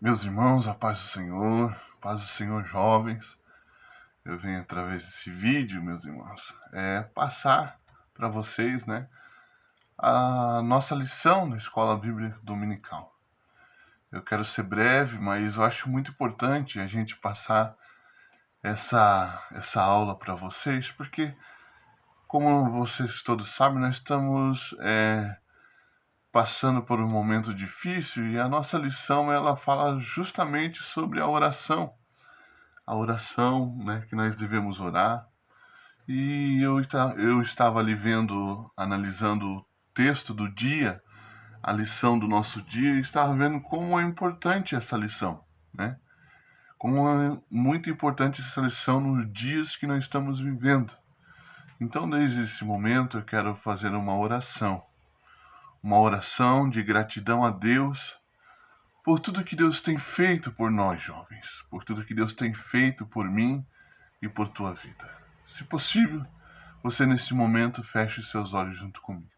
Meus irmãos, a paz do Senhor, jovens. Eu venho através desse vídeo, meus irmãos, passar para vocês, né, a nossa lição na Escola Bíblica Dominical. Eu quero ser breve, mas eu acho muito importante a gente passar essa aula para vocês, porque, como vocês todos sabem, nós estamos passando por um momento difícil e a nossa lição ela fala justamente sobre a oração, né, que nós devemos orar. E eu estava ali vendo, analisando o texto do dia, a lição do nosso dia, e estava vendo como é importante essa lição, né? Como é muito importante essa lição nos dias que nós estamos vivendo. Então, desde esse momento, eu quero fazer uma oração de gratidão a Deus por tudo que Deus tem feito por nós, jovens, por tudo que Deus tem feito por mim e por tua vida. Se possível, você nesse momento feche seus olhos junto comigo.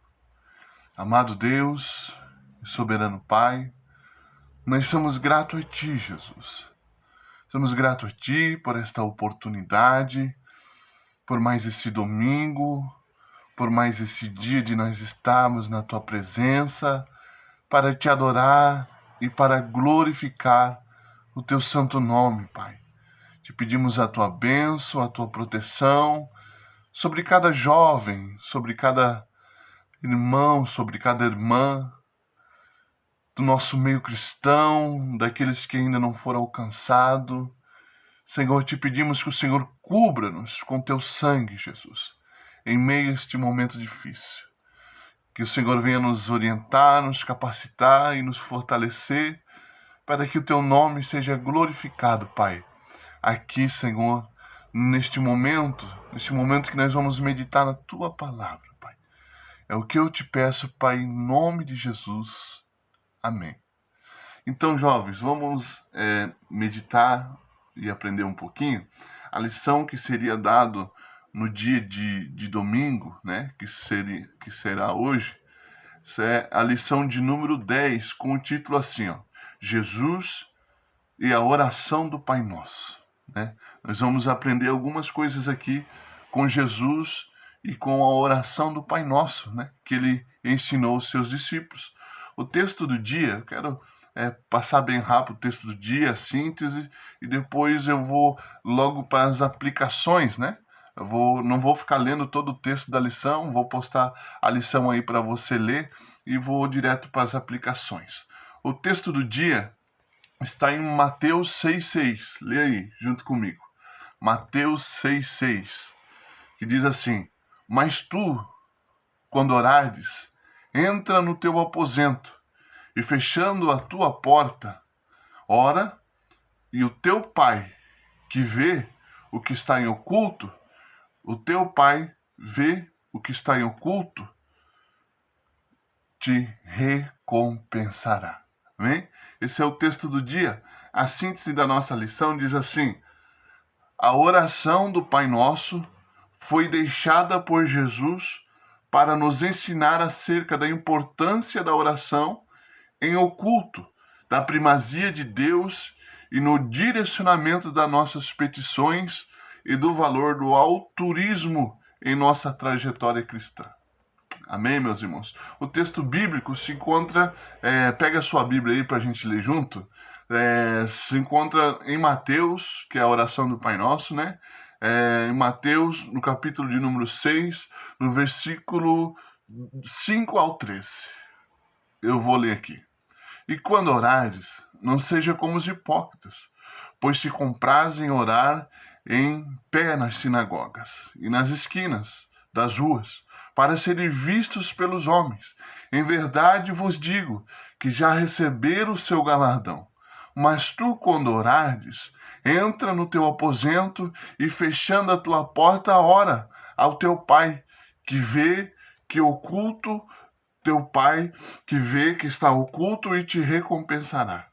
Amado Deus, soberano Pai, nós somos gratos a Ti, Jesus. Somos gratos a Ti por esta oportunidade, por mais esse domingo, por mais esse dia de nós estarmos na Tua presença, para Te adorar e para glorificar o Teu santo nome, Pai. Te pedimos a Tua bênção, a Tua proteção sobre cada jovem, sobre cada irmão, sobre cada irmã do nosso meio cristão, daqueles que ainda não foram alcançados. Senhor, te pedimos que o Senhor cubra-nos com teu sangue, Jesus, em meio a este momento difícil. Que o Senhor venha nos orientar, nos capacitar e nos fortalecer para que o teu nome seja glorificado, Pai. Aqui, Senhor, neste momento que nós vamos meditar na tua palavra, Pai. É o que eu te peço, Pai, em nome de Jesus. Amém. Então, jovens, vamos meditar e aprender um pouquinho. A lição que seria dado no dia de domingo, né, que será hoje, é a lição de número 10, com o título assim, ó, Jesus e a oração do Pai Nosso. Né? Nós vamos aprender algumas coisas aqui com Jesus e com a oração do Pai Nosso, né, que ele ensinou aos seus discípulos. O texto do dia, eu quero passar bem rápido o texto do dia, a síntese, e depois eu vou logo para as aplicações, né? Não vou ficar lendo todo o texto da lição, vou postar a lição aí para você ler e vou direto para as aplicações. O texto do dia está em Mateus 6,6. Lê aí, junto comigo. Mateus 6,6, que diz assim: Mas tu, quando orares, entra no teu aposento, e fechando a tua porta, ora, e o teu Pai, que vê o que está em oculto, o teu Pai vê o que está em oculto, te recompensará. Amém? Esse é o texto do dia. A síntese da nossa lição diz assim: a oração do Pai Nosso foi deixada por Jesus para nos ensinar acerca da importância da oração em oculto, da primazia de Deus e no direcionamento das nossas petições e do valor do altruísmo em nossa trajetória cristã. Amém, meus irmãos? O texto bíblico se encontra, pega a sua Bíblia aí para a gente ler junto, se encontra em Mateus, que é a oração do Pai Nosso, né? Em Mateus, no capítulo de número 6, no versículo 5 ao 13. Eu vou ler aqui. E quando orares, não seja como os hipócritas, pois se comprazem orar em pé nas sinagogas e nas esquinas das ruas, para serem vistos pelos homens. Em verdade vos digo que já receberam o seu galardão. Mas tu, quando orares, entra no teu aposento e, fechando a tua porta, ora ao teu Pai, que vê que oculto, teu Pai, que vê que está oculto e te recompensará.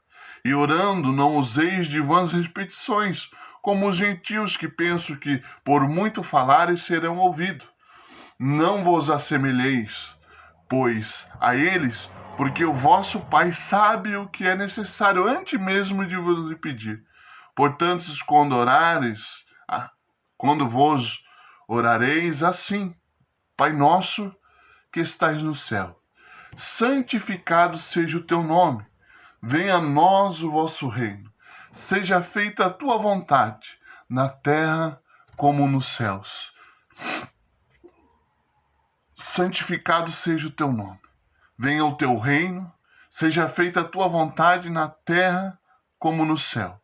E orando, não useis de vãs repetições, como os gentios que pensam que, por muito falarem, serão ouvidos. Não vos assemelheis, pois, a eles, porque o vosso Pai sabe o que é necessário antes mesmo de vos lhe pedir. Portanto, quando vos orareis assim, Pai nosso que estais no céu, santificado seja o teu nome, venha a nós o vosso reino, seja feita a tua vontade, na terra como nos céus. Santificado seja o teu nome, venha o teu reino, seja feita a tua vontade na terra como no céu.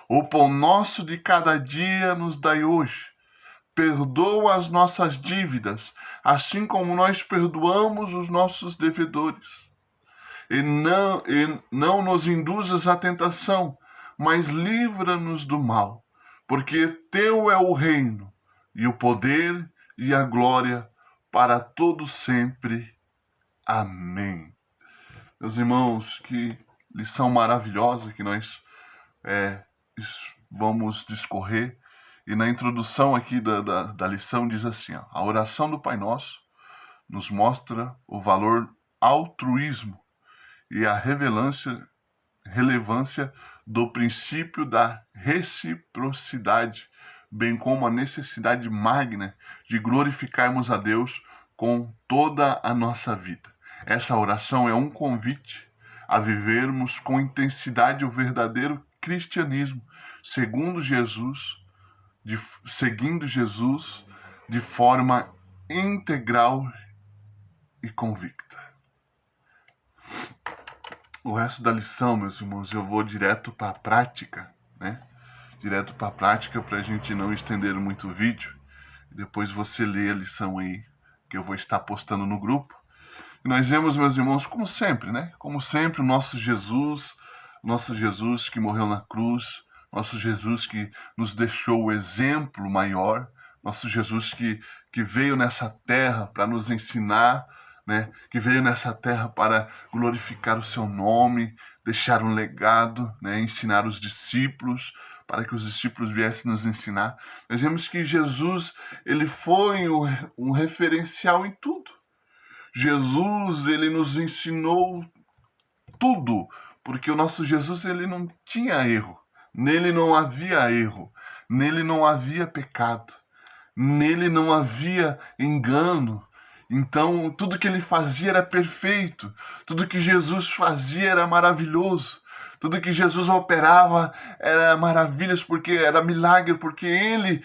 O pão nosso de cada dia nos dai hoje. Perdoa as nossas dívidas, assim como nós perdoamos os nossos devedores. E não nos induzas à tentação, mas livra-nos do mal, porque teu é o reino, e o poder e a glória para todo sempre. Amém. Meus irmãos, que lição maravilhosa que nós vamos discorrer. E na introdução aqui da lição diz assim, ó, a oração do Pai Nosso nos mostra o valor altruísmo e a relevância do princípio da reciprocidade, bem como a necessidade magna de glorificarmos a Deus com toda a nossa vida. Essa oração é um convite a vivermos com intensidade o verdadeiro cristianismo, seguindo Jesus de forma integral e convicta. O resto da lição, meus irmãos, eu vou direto para a prática, né? Direto para a prática para a gente não estender muito o vídeo. Depois você lê a lição aí que eu vou estar postando no grupo. E nós vemos, meus irmãos, como sempre, né? Como sempre, o nosso Jesus que morreu na cruz, nosso Jesus que nos deixou o exemplo maior, nosso Jesus que veio nessa terra para nos ensinar, né? Que veio nessa terra para glorificar o seu nome, deixar um legado, né? Ensinar os discípulos, para que os discípulos viessem nos ensinar. Nós vemos que Jesus, ele foi um referencial em tudo. Jesus, ele nos ensinou tudo, porque o nosso Jesus, ele não tinha erro. Nele não havia erro, nele não havia pecado, nele não havia engano. Então, tudo que ele fazia era perfeito, tudo que Jesus fazia era maravilhoso, tudo que Jesus operava era maravilhas, porque era milagre, porque ele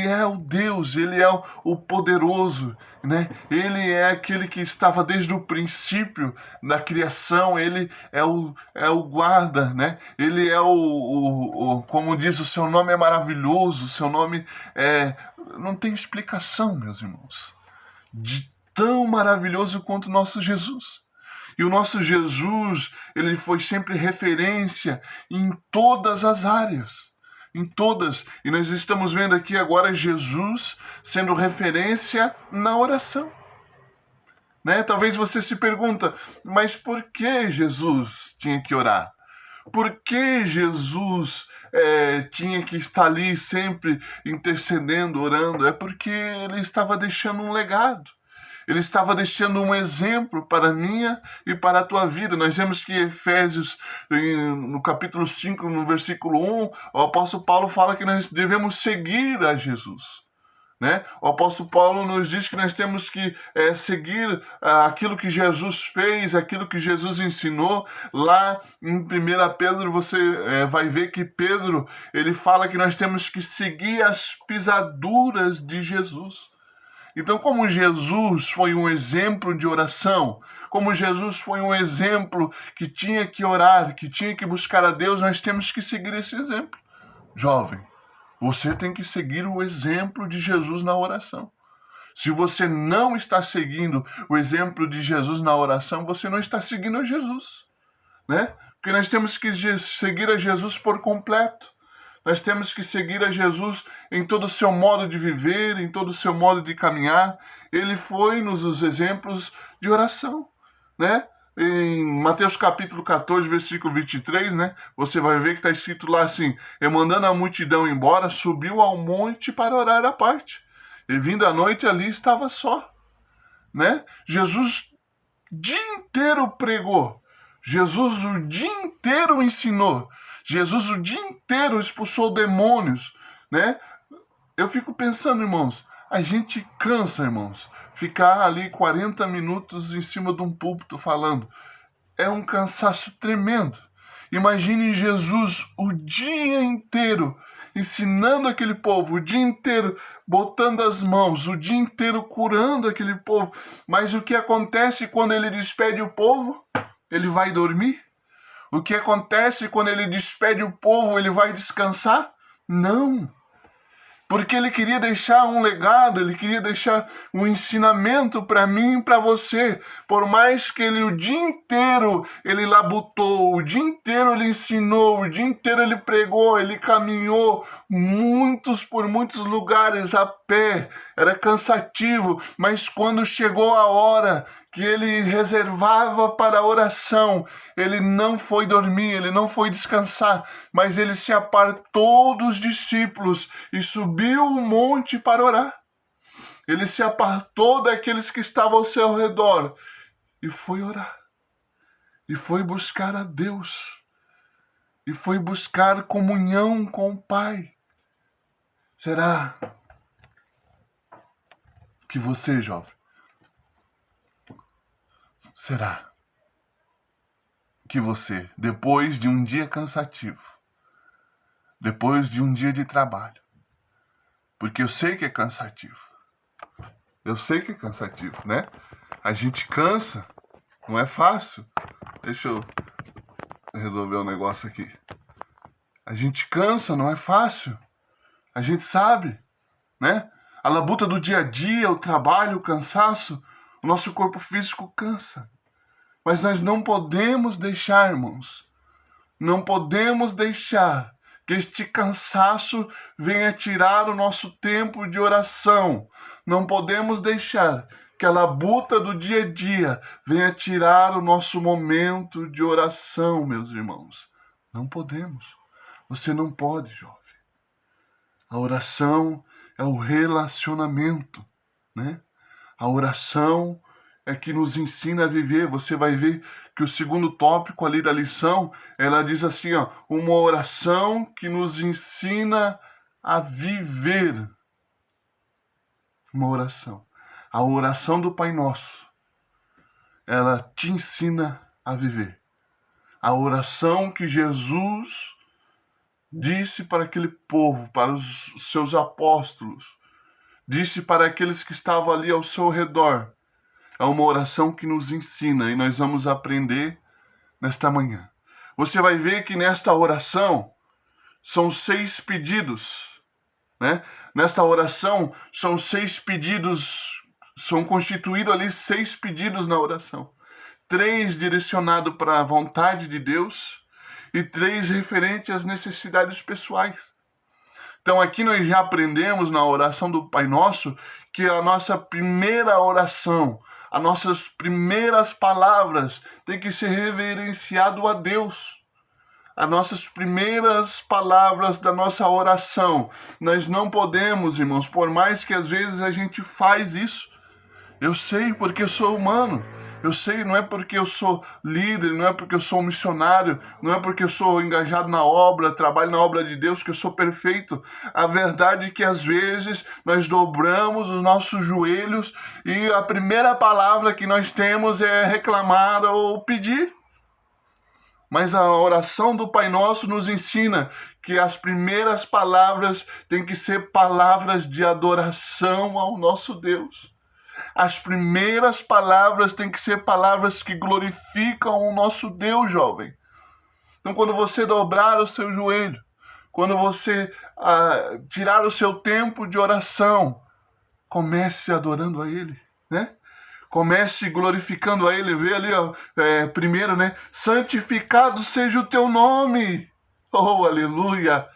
é o Deus, ele é o poderoso, né? Ele é aquele que estava desde o princípio da criação, ele é o guarda, né? Ele é como diz, o seu nome é maravilhoso, o seu nome não tem explicação, meus irmãos, de tão maravilhoso quanto o nosso Jesus. E o nosso Jesus, ele foi sempre referência em todas as áreas. Em todas. E nós estamos vendo aqui agora Jesus sendo referência na oração. Né? Talvez você se pergunta, mas por que Jesus tinha que orar? Por que Jesus tinha que estar ali sempre intercedendo, orando? É porque ele estava deixando um legado. Ele estava deixando um exemplo para a minha e para a tua vida. Nós vemos que Efésios, no capítulo 5, no versículo 1, o apóstolo Paulo fala que nós devemos seguir a Jesus. Né? O apóstolo Paulo nos diz que nós temos que seguir aquilo que Jesus fez, aquilo que Jesus ensinou. Lá em 1 Pedro você vai ver que Pedro ele fala que nós temos que seguir as pisaduras de Jesus. Então, como Jesus foi um exemplo de oração, como Jesus foi um exemplo que tinha que orar, que tinha que buscar a Deus, nós temos que seguir esse exemplo. Jovem, você tem que seguir o exemplo de Jesus na oração. Se você não está seguindo o exemplo de Jesus na oração, você não está seguindo a Jesus, né? Porque nós temos que seguir a Jesus por completo. Nós temos que seguir a Jesus em todo o seu modo de viver, em todo o seu modo de caminhar. Ele foi-nos os exemplos de oração, né? Em Mateus capítulo 14, versículo 23, né? Você vai ver que está escrito lá assim, e mandando a multidão embora, subiu ao monte para orar à parte. E vindo à noite ali estava só, né? Jesus dia inteiro pregou. Jesus o dia inteiro ensinou. Jesus o dia inteiro expulsou demônios, né? Eu fico pensando, irmãos, a gente cansa, irmãos, ficar ali 40 minutos em cima de um púlpito falando. É um cansaço tremendo. Imagine Jesus o dia inteiro ensinando aquele povo, o dia inteiro botando as mãos, o dia inteiro curando aquele povo. Mas o que acontece quando ele despede o povo? Ele vai dormir? O que acontece quando ele despede o povo? Ele vai descansar? Não. Porque ele queria deixar um legado, ele queria deixar um ensinamento para mim e para você. Por mais que ele o dia inteiro ele labutou, o dia inteiro ele ensinou, o dia inteiro ele pregou, ele caminhou por muitos lugares a pé. Era cansativo, mas quando chegou a hora que ele reservava para a oração, ele não foi dormir, ele não foi descansar, mas ele se apartou dos discípulos e subiu o monte para orar. Ele se apartou daqueles que estavam ao seu redor e foi orar. E foi buscar a Deus. E foi buscar comunhão com o Pai. Será que você, jovem, será que você, depois de um dia cansativo, depois de um dia de trabalho, porque eu sei que é cansativo, né? A gente cansa, não é fácil. Deixa eu resolver um negócio aqui. A gente cansa, não é fácil. A gente sabe, né? A labuta do dia a dia, o trabalho, o cansaço, o nosso corpo físico cansa. Mas nós não podemos deixar, irmãos, não podemos deixar que este cansaço venha tirar o nosso tempo de oração. Não podemos deixar que a labuta do dia a dia venha tirar o nosso momento de oração, meus irmãos. Não podemos. Você não pode, jovem. A oração é o relacionamento, né? A oração é que nos ensina a viver. Você vai ver que o segundo tópico ali da lição, ela diz assim, ó, uma oração que nos ensina a viver. Uma oração. A oração do Pai Nosso, ela te ensina a viver. A oração que Jesus disse para aquele povo, para os seus apóstolos, disse para aqueles que estavam ali ao seu redor. É uma oração que nos ensina e nós vamos aprender nesta manhã. Você vai ver que nesta oração são 6 pedidos, né? Nesta oração são 6 pedidos, são constituídos ali 6 pedidos na oração. 3 direcionados para a vontade de Deus e 3 referentes às necessidades pessoais. Então aqui nós já aprendemos na oração do Pai Nosso que a nossa primeira oração, as nossas primeiras palavras têm que ser reverenciado a Deus. As nossas primeiras palavras da nossa oração. Nós não podemos, irmãos, por mais que às vezes a gente faz isso. Eu sei porque eu sou humano. Eu sei, não é porque eu sou líder, não é porque eu sou um missionário, não é porque eu sou engajado na obra, trabalho na obra de Deus, que eu sou perfeito. A verdade é que às vezes nós dobramos os nossos joelhos e a primeira palavra que nós temos é reclamar ou pedir. Mas a oração do Pai Nosso nos ensina que as primeiras palavras têm que ser palavras de adoração ao nosso Deus. As primeiras palavras têm que ser palavras que glorificam o nosso Deus, jovem. Então, quando você dobrar o seu joelho, quando você tirar o seu tempo de oração, comece adorando a Ele, né? Comece glorificando a Ele. Vê ali, ó, primeiro, né? Santificado seja o teu nome. Oh, aleluia!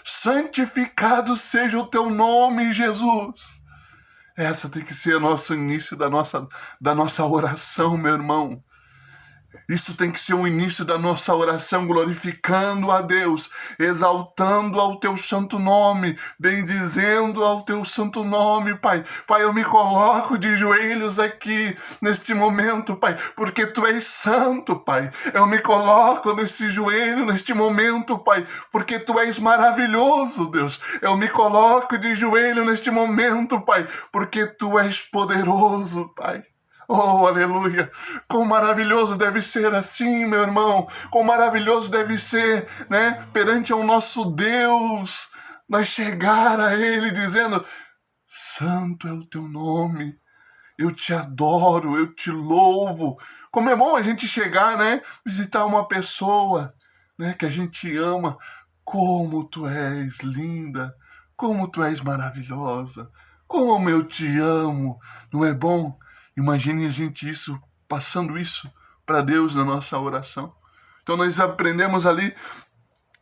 Santificado seja o teu nome, Jesus. Essa tem que ser o nosso início da nossa oração, meu irmão. Isso tem que ser o início da nossa oração, glorificando a Deus, exaltando ao teu santo nome, bendizendo ao teu santo nome, Pai. Pai, eu me coloco de joelhos aqui neste momento, Pai, porque tu és santo, Pai. Eu me coloco nesse joelho neste momento, Pai, porque tu és maravilhoso, Deus. Eu me coloco de joelho neste momento, Pai, porque tu és poderoso, Pai. Oh, aleluia! Quão maravilhoso deve ser assim, meu irmão. Quão maravilhoso deve ser, né? Perante ao nosso Deus, nós chegar a Ele dizendo: Santo é o teu nome. Eu te adoro, eu te louvo. Como é bom a gente chegar, né? Visitar uma pessoa, né? Que a gente ama. Como tu és linda. Como tu és maravilhosa. Como eu te amo. Não é bom? Imagine a gente passando isso para Deus na nossa oração. Então nós aprendemos ali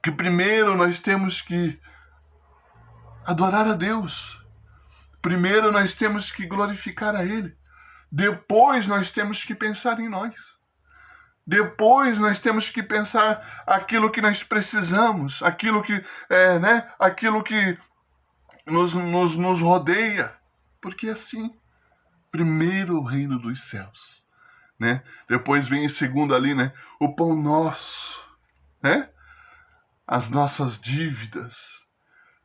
que primeiro nós temos que adorar a Deus. Primeiro nós temos que glorificar a Ele. Depois nós temos que pensar em nós. Depois nós temos que pensar aquilo que nós precisamos, aquilo que aquilo que nos rodeia. Porque assim, primeiro o reino dos céus, né? Depois vem em segundo ali, né? O pão nosso, né? As nossas dívidas,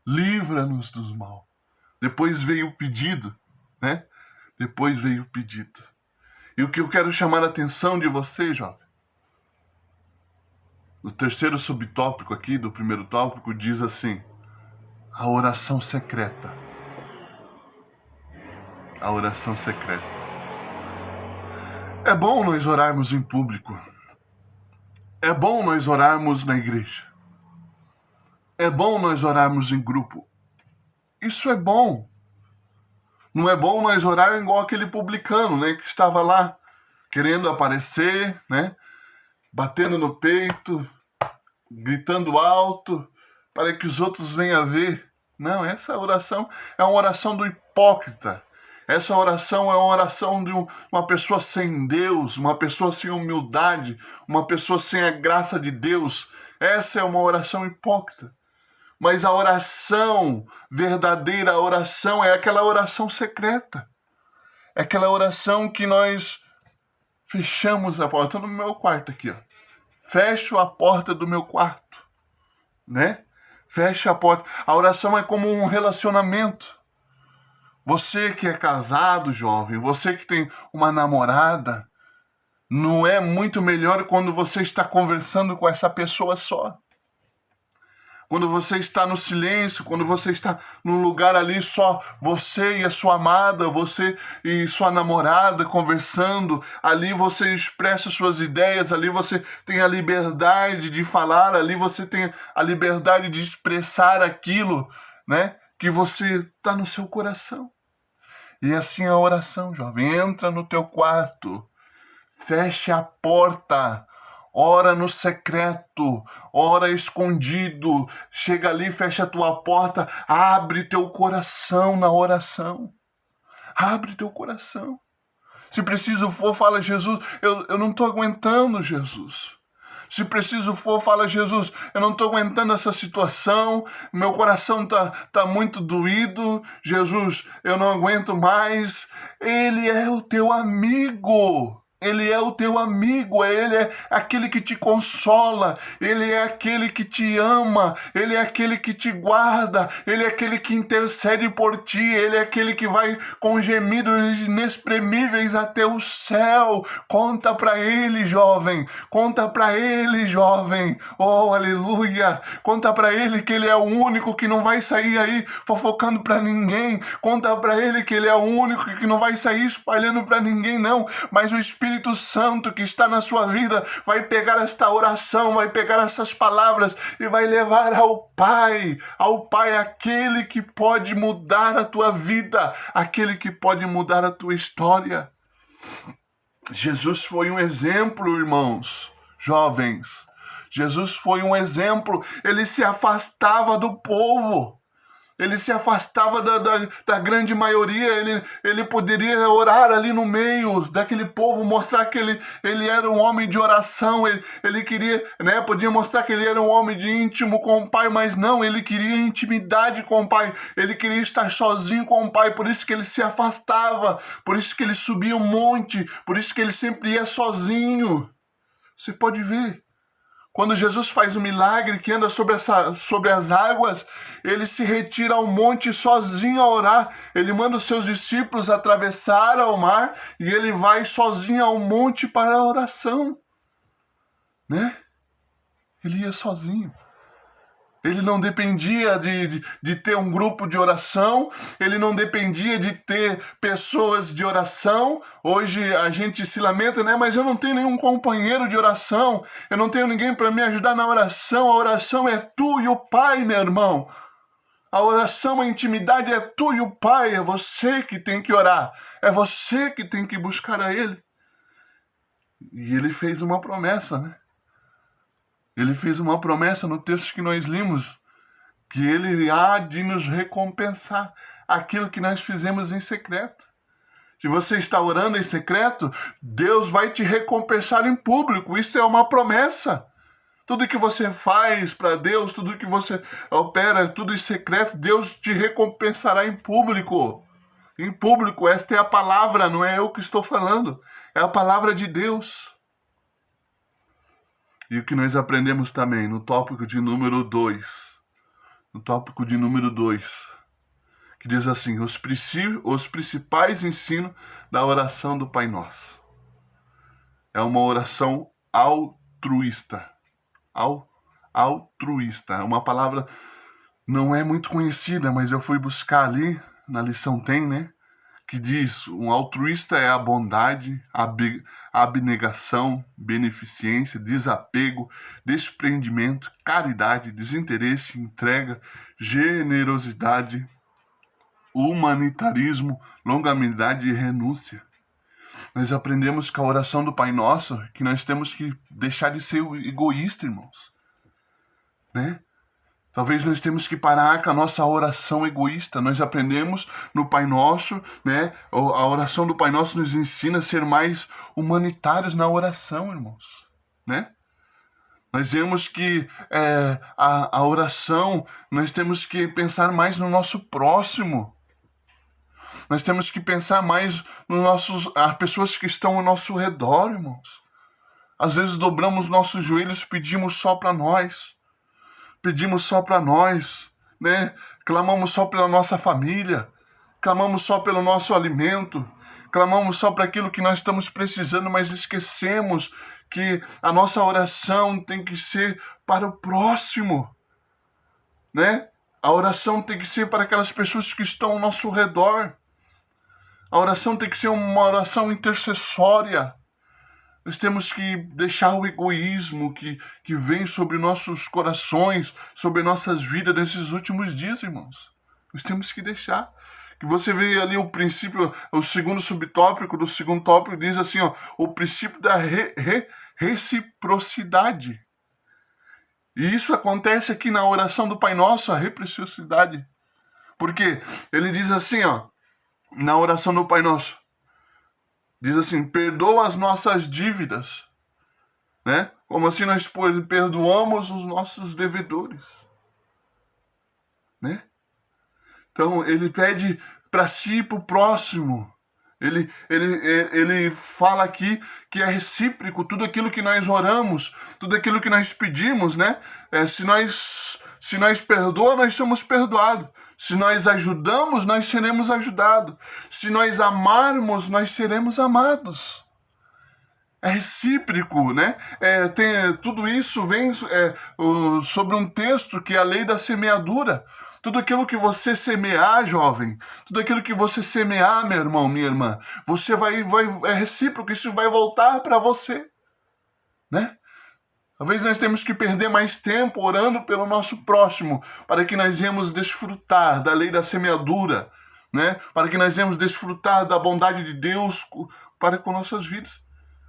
livra-nos do mal. Depois veio o pedido, né? Depois veio o pedido. E o que eu quero chamar a atenção de você, jovem, no terceiro subtópico aqui do primeiro tópico diz assim: a oração secreta. A oração secreta. É bom nós orarmos em público. É bom nós orarmos na igreja. É bom nós orarmos em grupo. Isso é bom. Não é bom nós orar igual aquele publicano, né, que estava lá querendo aparecer, né, batendo no peito, gritando alto para que os outros venham ver. Não, essa oração é uma oração do hipócrita. Essa oração é uma oração de uma pessoa sem Deus, uma pessoa sem humildade, uma pessoa sem a graça de Deus. Essa é uma oração hipócrita. Mas a oração verdadeira, a oração é aquela oração secreta. É aquela oração que nós fechamos a porta. Estou no meu quarto aqui, ó. Fecho a porta do meu quarto, né? Fecha a porta. A oração é como um relacionamento. Você que é casado, jovem, você que tem uma namorada, não é muito melhor quando você está conversando com essa pessoa só? Quando você está no silêncio, quando você está num lugar ali só você e a sua amada, você e sua namorada conversando, ali você expressa suas ideias, ali você tem a liberdade de falar, ali você tem a liberdade de expressar aquilo, né, que você está no seu coração. E assim a oração, jovem, entra no teu quarto, fecha a porta, ora no secreto, ora escondido, chega ali, fecha a tua porta, abre teu coração na oração. Abre teu coração. Se preciso for, fala: Jesus, eu não estou aguentando, Jesus. Se preciso for, fala: Jesus, eu não estou aguentando essa situação, meu coração tá muito doído, Jesus, eu não aguento mais. Ele é o teu amigo. Ele é o teu amigo, ele é aquele que te consola, ele é aquele que te ama, ele é aquele que te guarda, ele é aquele que intercede por ti, ele é aquele que vai com gemidos inexprimíveis até o céu. Conta para ele, jovem, conta para ele, jovem, oh, aleluia, conta para ele que ele é o único que não vai sair aí fofocando para ninguém, conta para ele que ele é o único que não vai sair espalhando para ninguém, não, mas o Espírito Santo que está na sua vida vai pegar esta oração, vai pegar essas palavras e vai levar ao Pai, aquele que pode mudar a tua vida, aquele que pode mudar a tua história. Jesus foi um exemplo, irmãos, jovens. Jesus foi um exemplo, ele se afastava do povo. Ele se afastava da grande maioria, ele poderia orar ali no meio daquele povo, mostrar que ele era um homem de oração, ele queria, né, podia mostrar que ele era um homem de íntimo com o Pai, mas não, ele queria intimidade com o Pai, ele queria estar sozinho com o Pai, por isso que ele se afastava, por isso que ele subia um monte, por isso que ele sempre ia sozinho. Você pode ver. Quando Jesus faz um milagre que anda sobre as águas, ele se retira ao monte sozinho a orar. Ele manda os seus discípulos atravessar ao mar e ele vai sozinho ao monte para a oração. Né? Ele ia sozinho. Ele não dependia de ter um grupo de oração, ele não dependia de ter pessoas de oração. Hoje a gente se lamenta, né? Mas eu não tenho nenhum companheiro de oração, eu não tenho ninguém para me ajudar na oração. A oração é tu e o Pai, meu irmão. A oração, a intimidade é tu e o Pai, é você que tem que orar, é você que tem que buscar a Ele. E Ele fez uma promessa, né? Ele fez uma promessa no texto que nós limos, que Ele há de nos recompensar aquilo que nós fizemos em secreto. Se você está orando em secreto, Deus vai te recompensar em público. Isso é uma promessa. Tudo que você faz para Deus, tudo que você opera, tudo em secreto, Deus te recompensará em público. Em público, esta é a palavra, não é eu que estou falando. É a palavra de Deus. E o que nós aprendemos também no tópico de número 2. No tópico de número 2. Que diz assim, os principais ensinos da oração do Pai Nosso. É uma oração altruísta. Altruísta. É uma palavra não é muito conhecida, mas eu fui buscar ali, na lição tem, né? Que diz, um altruísta é a bondade, a abnegação, beneficência, desapego, desprendimento, caridade, desinteresse, entrega, generosidade, humanitarismo, longanimidade e renúncia. Nós aprendemos com a oração do Pai Nosso que nós temos que deixar de ser egoísta, irmãos. Né? Talvez nós temos que parar com a nossa oração egoísta. Nós aprendemos no Pai Nosso, né? A oração do Pai Nosso nos ensina a ser mais humanitários na oração, irmãos. Né? Nós vemos que a oração, nós temos que pensar mais no nosso próximo. Nós temos que pensar mais as pessoas que estão ao nosso redor, irmãos. Às vezes dobramos nossos joelhos e pedimos só para nós. Pedimos só para nós, né? Clamamos só pela nossa família, clamamos só pelo nosso alimento, clamamos só para aquilo que nós estamos precisando, mas esquecemos que a nossa oração tem que ser para o próximo, né? A oração tem que ser para aquelas pessoas que estão ao nosso redor. A oração tem que ser uma oração intercessória. Nós temos que deixar o egoísmo que vem sobre nossos corações, sobre nossas vidas nesses últimos dias, irmãos. Nós temos que deixar. Que você vê ali o princípio, o segundo subtópico do segundo tópico diz assim, ó, o princípio da reciprocidade. E isso acontece aqui na oração do Pai Nosso, a reciprocidade. Porque ele diz assim, ó, na oração do Pai Nosso, diz assim, perdoa as nossas dívidas, né? Como assim nós perdoamos os nossos devedores, né? Então, ele pede para si e para o próximo. Ele fala aqui que é recíproco, tudo aquilo que nós oramos, tudo aquilo que nós pedimos, né? Se nós perdoamos, nós somos perdoados. Se nós ajudamos, nós seremos ajudados. Se nós amarmos, nós seremos amados. É recíproco, né? Tudo isso vem sobre um texto que é a lei da semeadura. Tudo aquilo que você semear, jovem, tudo aquilo que você semear, meu irmão, minha irmã, você é recíproco, isso vai voltar para você, né? Talvez nós temos que perder mais tempo orando pelo nosso próximo, para que nós venhamos desfrutar da lei da semeadura, né? Para que nós venhamos desfrutar da bondade de Deus para com nossas vidas.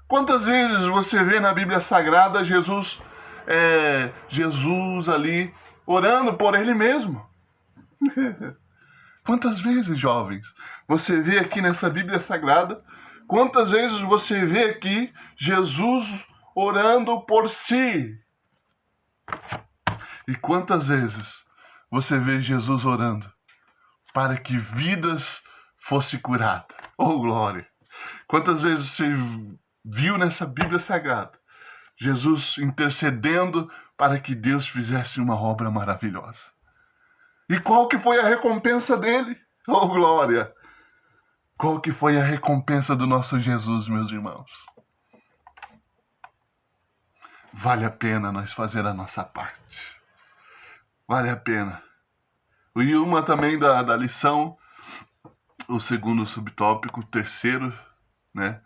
Quantas vezes você vê na Bíblia Sagrada Jesus ali orando por Ele mesmo? Quantas vezes, jovens, você vê aqui nessa Bíblia Sagrada, quantas vezes você vê aqui Jesus orando por si? E quantas vezes você vê Jesus orando para que vidas fossem curadas? Oh, glória! Quantas vezes você viu nessa Bíblia Sagrada Jesus intercedendo para que Deus fizesse uma obra maravilhosa? E qual que foi a recompensa dele? Oh, glória! Qual que foi a recompensa do nosso Jesus, meus irmãos? Vale a pena nós fazer a nossa parte. Vale a pena. E uma também da lição, o segundo subtópico, o terceiro, né?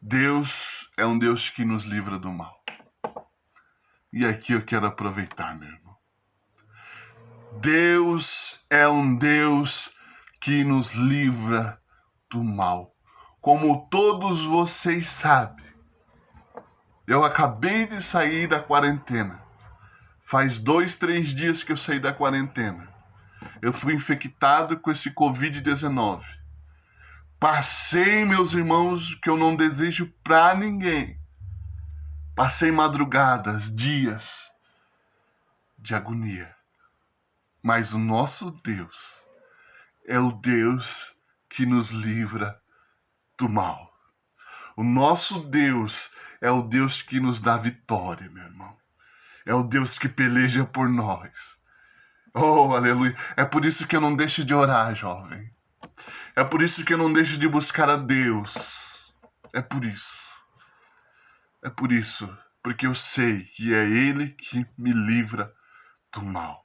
Deus é um Deus que nos livra do mal. E aqui eu quero aproveitar, meu irmão. Deus é um Deus que nos livra do mal. Como todos vocês sabem, eu acabei de sair da quarentena. Faz 2, 3 dias que eu saí da quarentena. Eu fui infectado com esse Covid-19. Passei, meus irmãos, que eu não desejo pra ninguém. Passei madrugadas, dias de agonia. Mas o nosso Deus é o Deus que nos livra do mal. O nosso Deus é o Deus que nos dá vitória, meu irmão. É o Deus que peleja por nós. Oh, aleluia. É por isso que eu não deixo de orar, jovem. É por isso que eu não deixo de buscar a Deus. É por isso. É por isso. Porque eu sei que é Ele que me livra do mal.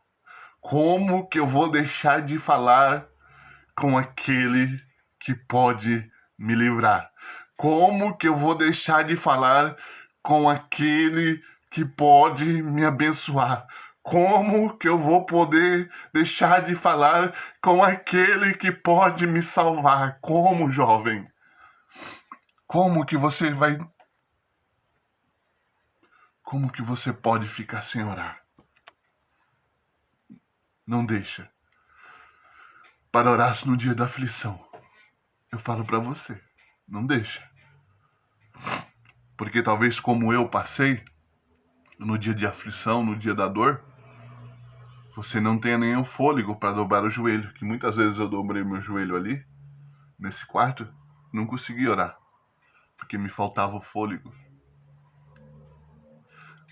Como que eu vou deixar de falar com aquele que pode me livrar? Como que eu vou deixar de falar com aquele que pode me abençoar? Como que eu vou poder deixar de falar com aquele que pode me salvar? Como, jovem? Como que você vai... Como que você pode ficar sem orar? Não deixa. Para orar no dia da aflição. Eu falo para você, não deixa. Porque talvez como eu passei, no dia de aflição, no dia da dor, você não tenha nenhum fôlego para dobrar o joelho. Que muitas vezes eu dobrei meu joelho ali, nesse quarto, não consegui orar. Porque me faltava o fôlego.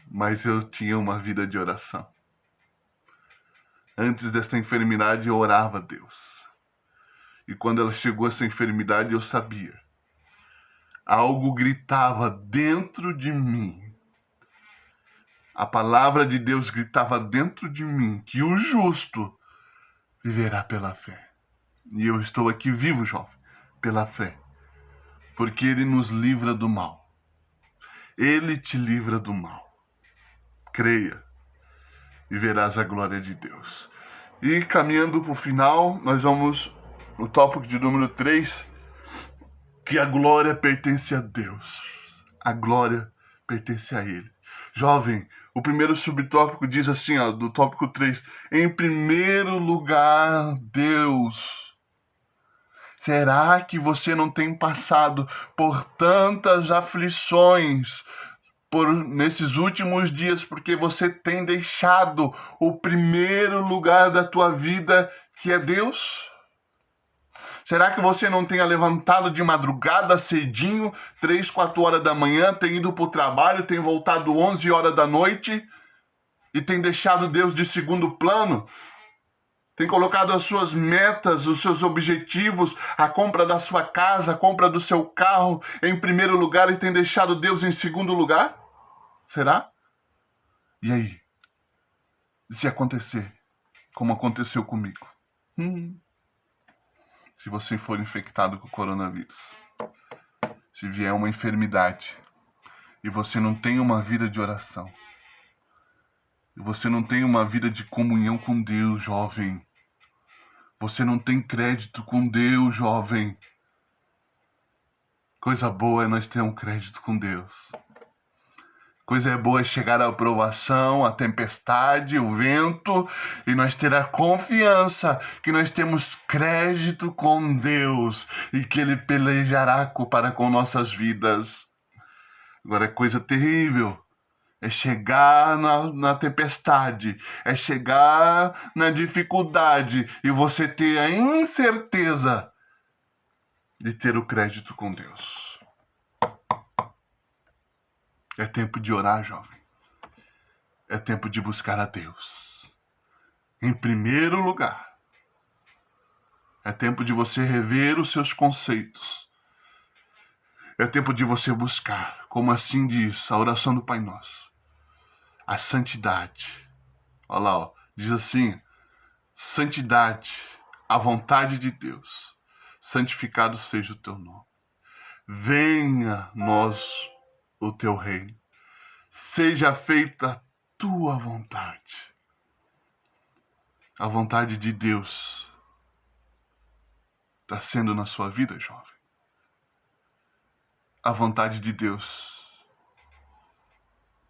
Mas eu tinha uma vida de oração. Antes dessa enfermidade eu orava a Deus. E quando ela chegou essa enfermidade eu sabia. Algo gritava dentro de mim. A palavra de Deus gritava dentro de mim que o justo viverá pela fé. E eu estou aqui vivo, jovem, pela fé. Porque Ele nos livra do mal. Ele te livra do mal. Creia e verás a glória de Deus. E caminhando para o final, nós vamos no tópico de número 3, que a glória pertence a Deus. A glória pertence a Ele. Jovem, o primeiro subtópico diz assim, ó, do tópico 3, em primeiro lugar, Deus. Será que você não tem passado por tantas aflições nesses últimos dias porque você tem deixado o primeiro lugar da tua vida, que é Deus? Será que você não tenha levantado de madrugada cedinho, 3, 4 horas da manhã, tem ido para o trabalho, tem voltado 11 horas da noite e tem deixado Deus de segundo plano? Tem colocado as suas metas, os seus objetivos, a compra da sua casa, a compra do seu carro em primeiro lugar e tem deixado Deus em segundo lugar? Será? E aí? E se acontecer, como aconteceu comigo? Se você for infectado com o coronavírus, se vier uma enfermidade e você não tem uma vida de oração, e você não tem uma vida de comunhão com Deus, jovem, você não tem crédito com Deus, jovem. Coisa boa é nós ter um crédito com Deus. Coisa boa é chegar à aprovação, a tempestade, o vento, e nós ter a confiança que nós temos crédito com Deus e que Ele pelejará para com nossas vidas. Agora, é coisa terrível é chegar na tempestade, é chegar na dificuldade e você ter a incerteza de ter o crédito com Deus. É tempo de orar, jovem. É tempo de buscar a Deus. Em primeiro lugar, é tempo de você rever os seus conceitos. É tempo de você buscar, como assim diz a oração do Pai Nosso, a santidade. Olha lá, ó, diz assim: santidade, a vontade de Deus. Santificado seja o teu nome. Venha a nós o teu reino. Seja feita a tua vontade. A vontade de Deus está sendo na sua vida, jovem. A vontade de Deus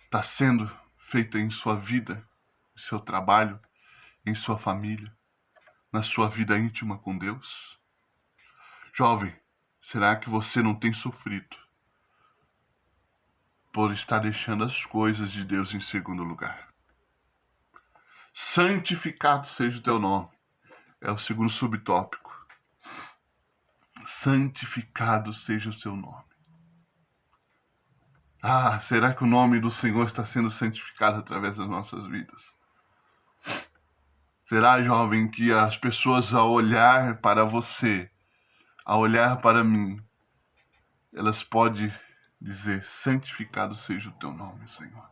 está sendo feita em sua vida, em seu trabalho, em sua família, na sua vida íntima com Deus. Jovem, será que você não tem sofrido por estar deixando as coisas de Deus em segundo lugar? Santificado seja o teu nome. É o segundo subtópico. Santificado seja o seu nome. Ah, será que o nome do Senhor está sendo santificado através das nossas vidas? Será, jovem, que as pessoas, ao olhar para você, ao olhar para mim, elas podem dizer: santificado seja o teu nome, Senhor?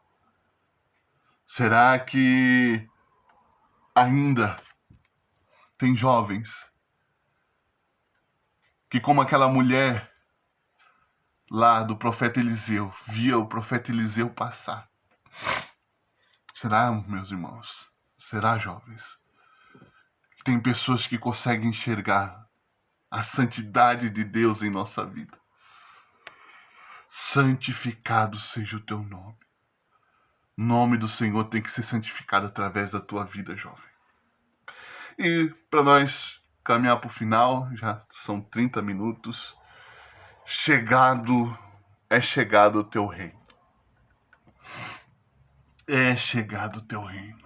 Será que ainda tem jovens que, como aquela mulher lá do profeta Eliseu, via o profeta Eliseu passar? Será, meus irmãos? Será, jovens? Tem pessoas que conseguem enxergar a santidade de Deus em nossa vida. Santificado seja o teu nome. O nome do Senhor tem que ser santificado através da tua vida, jovem. E para nós caminhar para o final, já são 30 minutos, é chegado o teu reino. É chegado o teu reino.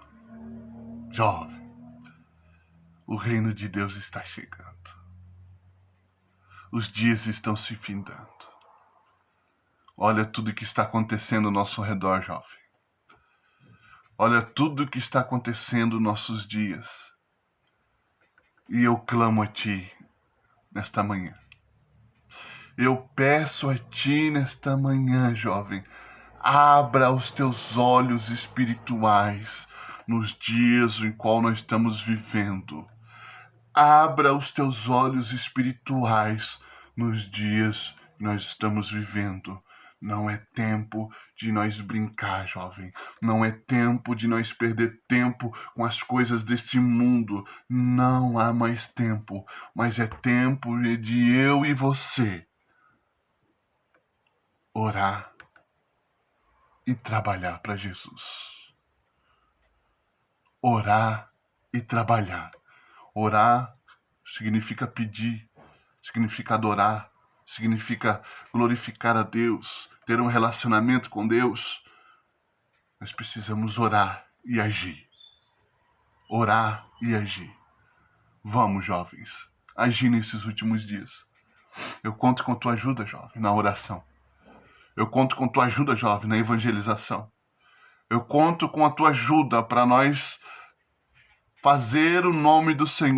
Jovem, o reino de Deus está chegando. Os dias estão se findando. Olha tudo que está acontecendo ao nosso redor, jovem. Olha tudo que está acontecendo nos nossos dias. E eu clamo a ti nesta manhã. Eu peço a ti nesta manhã, jovem, abra os teus olhos espirituais nos dias em qual nós estamos vivendo. Abra os teus olhos espirituais nos dias que nós estamos vivendo. Não é tempo de nós brincar, jovem. Não é tempo de nós perder tempo com as coisas desse mundo. Não há mais tempo. Mas é tempo de eu e você orar e trabalhar para Jesus. Orar e trabalhar. Orar significa pedir, significa adorar, significa glorificar a Deus, ter um relacionamento com Deus. Nós precisamos orar e agir. Orar e agir. Vamos, jovens, agir nesses últimos dias. Eu conto com tua ajuda, jovem, na oração. Eu conto com tua ajuda, jovem, na evangelização. Eu conto com a tua ajuda para nós fazer o nome do Senhor